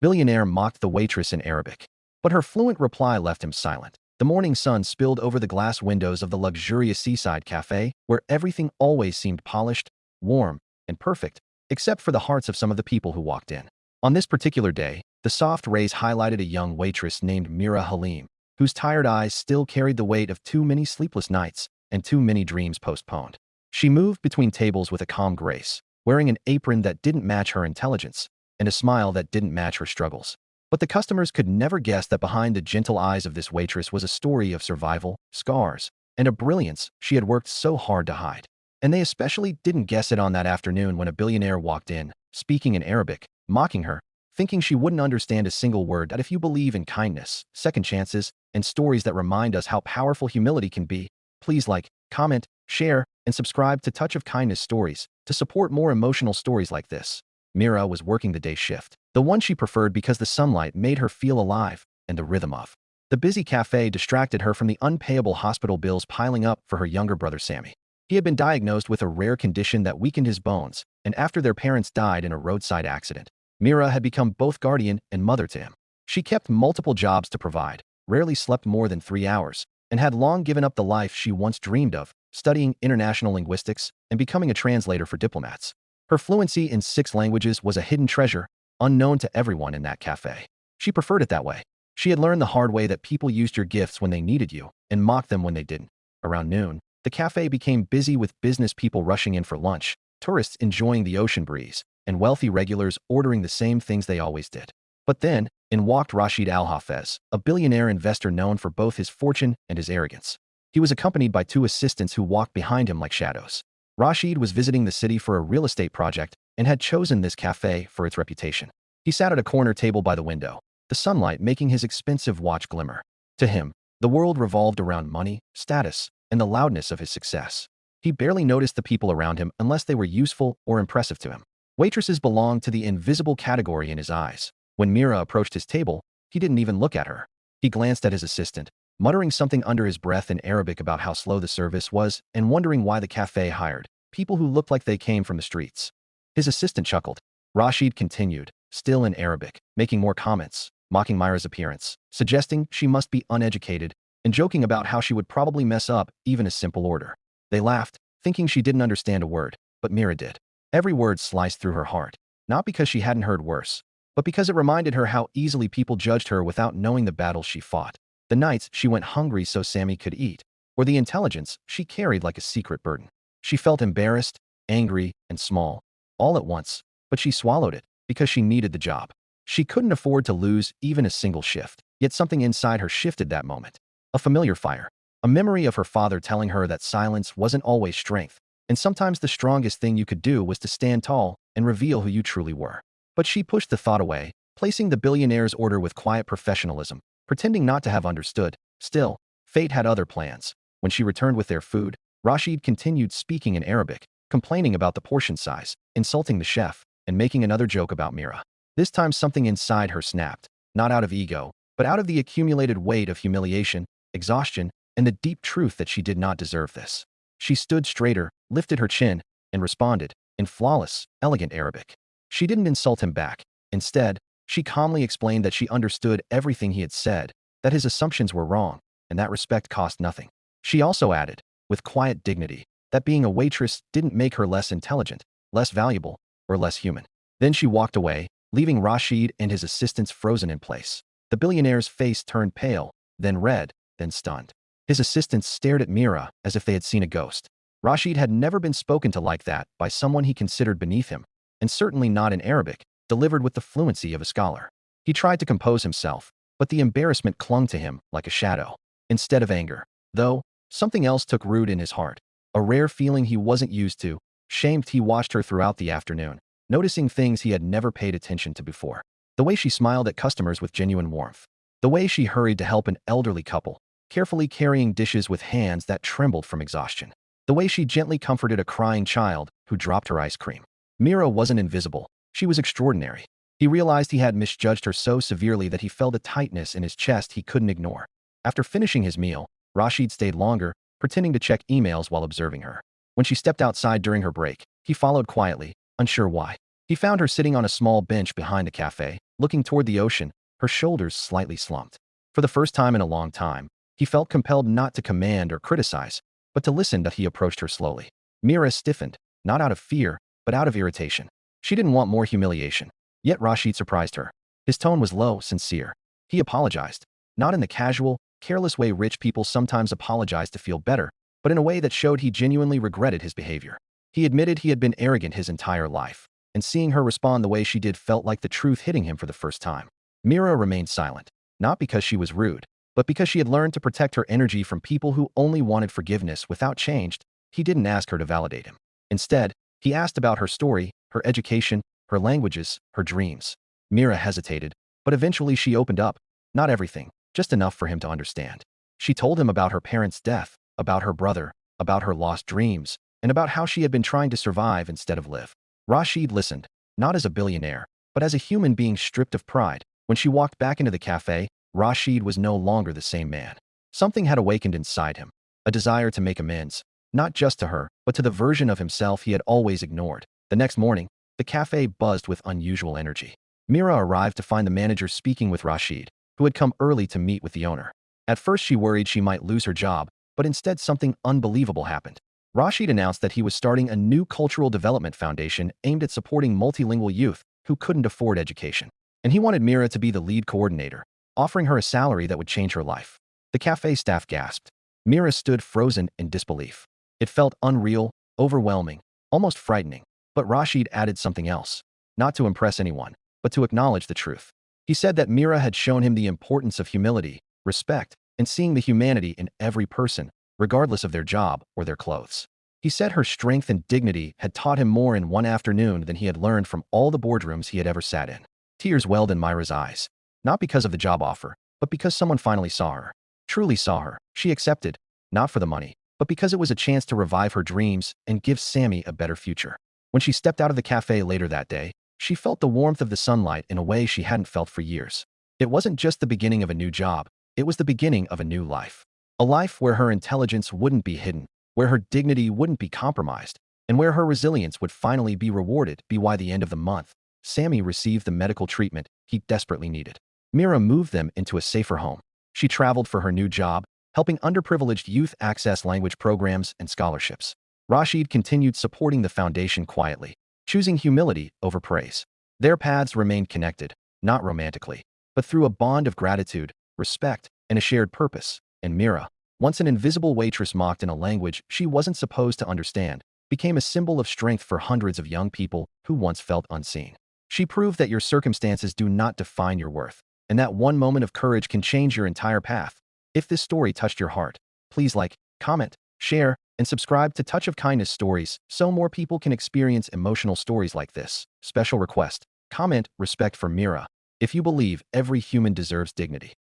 Billionaire mocked the waitress in Arabic, but her fluent reply left him silent. The morning sun spilled over the glass windows of the luxurious seaside cafe, where everything always seemed polished, warm, and perfect, except for the hearts of some of the people who walked in. On this particular day, the soft rays highlighted a young waitress named Mira Halim, whose tired eyes still carried the weight of too many sleepless nights and too many dreams postponed. She moved between tables with a calm grace, wearing an apron that didn't match her intelligence and a smile that didn't match her struggles. But the customers could never guess that behind the gentle eyes of this waitress was a story of survival, scars, and a brilliance she had worked so hard to hide. And they especially didn't guess it on that afternoon when a billionaire walked in, speaking in Arabic, mocking her, thinking she wouldn't understand a single word. That if you believe in kindness, second chances, and stories that remind us how powerful humility can be, please like, comment, share, and subscribe to Touch of Kindness Stories to support more emotional stories like this. Mira was working the day shift, the one she preferred because the sunlight made her feel alive, and the rhythm of the busy cafe distracted her from the unpayable hospital bills piling up for her younger brother Sammy. He had been diagnosed with a rare condition that weakened his bones, and after their parents died in a roadside accident, Mira had become both guardian and mother to him. She kept multiple jobs to provide, rarely slept more than 3 hours, and had long given up the life she once dreamed of, studying international linguistics and becoming a translator for diplomats. Her fluency in 6 languages was a hidden treasure, unknown to everyone in that cafe. She preferred it that way. She had learned the hard way that people used your gifts when they needed you and mocked them when they didn't. Around noon, the cafe became busy with business people rushing in for lunch, tourists enjoying the ocean breeze, and wealthy regulars ordering the same things they always did. But then, in walked Rashid Al-Hafez, a billionaire investor known for both his fortune and his arrogance. He was accompanied by 2 assistants who walked behind him like shadows. Rashid was visiting the city for a real estate project and had chosen this cafe for its reputation. He sat at a corner table by the window, the sunlight making his expensive watch glimmer. To him, the world revolved around money, status, and the loudness of his success. He barely noticed the people around him unless they were useful or impressive to him. Waitresses belonged to the invisible category in his eyes. When Mira approached his table, he didn't even look at her. He glanced at his assistant, muttering something under his breath in Arabic about how slow the service was and wondering why the cafe hired people who looked like they came from the streets. His assistant chuckled. Rashid continued, still in Arabic, making more comments, mocking Mira's appearance, suggesting she must be uneducated, and joking about how she would probably mess up even a simple order. They laughed, thinking she didn't understand a word, but Mira did. Every word sliced through her heart, not because she hadn't heard worse, but because it reminded her how easily people judged her without knowing the battles she fought, the nights she went hungry so Sammy could eat, or the intelligence she carried like a secret burden. She felt embarrassed, angry, and small, all at once, but she swallowed it because she needed the job. She couldn't afford to lose even a single shift, yet something inside her shifted that moment. A familiar fire, a memory of her father telling her that silence wasn't always strength, and sometimes the strongest thing you could do was to stand tall and reveal who you truly were. But she pushed the thought away, placing the billionaire's order with quiet professionalism, pretending not to have understood. Still, fate had other plans. When she returned with their food, Rashid continued speaking in Arabic, complaining about the portion size, insulting the chef, and making another joke about Mira. This time something inside her snapped, not out of ego, but out of the accumulated weight of humiliation, exhaustion, and the deep truth that she did not deserve this. She stood straighter, lifted her chin, and responded, in flawless, elegant Arabic. She didn't insult him back. Instead, she calmly explained that she understood everything he had said, that his assumptions were wrong, and that respect cost nothing. She also added, with quiet dignity, that being a waitress didn't make her less intelligent, less valuable, or less human. Then she walked away, leaving Rashid and his assistants frozen in place. The billionaire's face turned pale, then red, then stunned. His assistants stared at Mira as if they had seen a ghost. Rashid had never been spoken to like that by someone he considered beneath him, and certainly not in Arabic, delivered with the fluency of a scholar. He tried to compose himself, but the embarrassment clung to him like a shadow. Instead of anger, though, something else took root in his heart, a rare feeling he wasn't used to. Shamed, he watched her throughout the afternoon, noticing things he had never paid attention to before. The way she smiled at customers with genuine warmth. The way she hurried to help an elderly couple, carefully carrying dishes with hands that trembled from exhaustion. The way she gently comforted a crying child who dropped her ice cream. Mira wasn't invisible. She was extraordinary. He realized he had misjudged her so severely that he felt a tightness in his chest he couldn't ignore. After finishing his meal, Rashid stayed longer, pretending to check emails while observing her. When she stepped outside during her break, he followed quietly, unsure why. He found her sitting on a small bench behind the cafe, looking toward the ocean, her shoulders slightly slumped. For the first time in a long time, he felt compelled not to command or criticize, but to listen as he approached her slowly. Mira stiffened, not out of fear, but out of irritation. She didn't want more humiliation. Yet Rashid surprised her. His tone was low, sincere. He apologized, not in the casual, careless way rich people sometimes apologize to feel better, but in a way that showed he genuinely regretted his behavior. He admitted he had been arrogant his entire life, and seeing her respond the way she did felt like the truth hitting him for the first time. Mira remained silent, not because she was rude, but because she had learned to protect her energy from people who only wanted forgiveness without change. He didn't ask her to validate him. Instead, he asked about her story, her education, her languages, her dreams. Mira hesitated, but eventually she opened up. Not everything, just enough for him to understand. She told him about her parents' death, about her brother, about her lost dreams, and about how she had been trying to survive instead of live. Rashid listened, not as a billionaire, but as a human being stripped of pride. When she walked back into the cafe, Rashid was no longer the same man. Something had awakened inside him, a desire to make amends, not just to her, but to the version of himself he had always ignored. The next morning, the cafe buzzed with unusual energy. Mira arrived to find the manager speaking with Rashid, who had come early to meet with the owner. At first she worried she might lose her job, but instead something unbelievable happened. Rashid announced that he was starting a new cultural development foundation aimed at supporting multilingual youth who couldn't afford education. And he wanted Mira to be the lead coordinator, offering her a salary that would change her life. The cafe staff gasped. Mira stood frozen in disbelief. It felt unreal, overwhelming, almost frightening. But Rashid added something else, not to impress anyone, but to acknowledge the truth. He said that Mira had shown him the importance of humility, respect, and seeing the humanity in every person, regardless of their job or their clothes. He said her strength and dignity had taught him more in one afternoon than he had learned from all the boardrooms he had ever sat in. Tears welled in Mira's eyes, not because of the job offer, but because someone finally saw her. Truly saw her. She accepted, not for the money, but because it was a chance to revive her dreams and give Sammy a better future. When she stepped out of the cafe later that day, she felt the warmth of the sunlight in a way she hadn't felt for years. It wasn't just the beginning of a new job, it was the beginning of a new life. A life where her intelligence wouldn't be hidden, where her dignity wouldn't be compromised, and where her resilience would finally be rewarded. By the end of the month, Sammy received the medical treatment he desperately needed. Mira moved them into a safer home. She traveled for her new job, helping underprivileged youth access language programs and scholarships. Rashid continued supporting the foundation quietly, choosing humility over praise. Their paths remained connected, not romantically, but through a bond of gratitude, respect, and a shared purpose. And Mira, once an invisible waitress mocked in a language she wasn't supposed to understand, became a symbol of strength for hundreds of young people who once felt unseen. She proved that your circumstances do not define your worth, and that one moment of courage can change your entire path. If this story touched your heart, please like, comment, share, and subscribe to Touch of Kindness Stories so more people can experience emotional stories like this. Special request: comment respect for Mira. If you believe every human deserves dignity.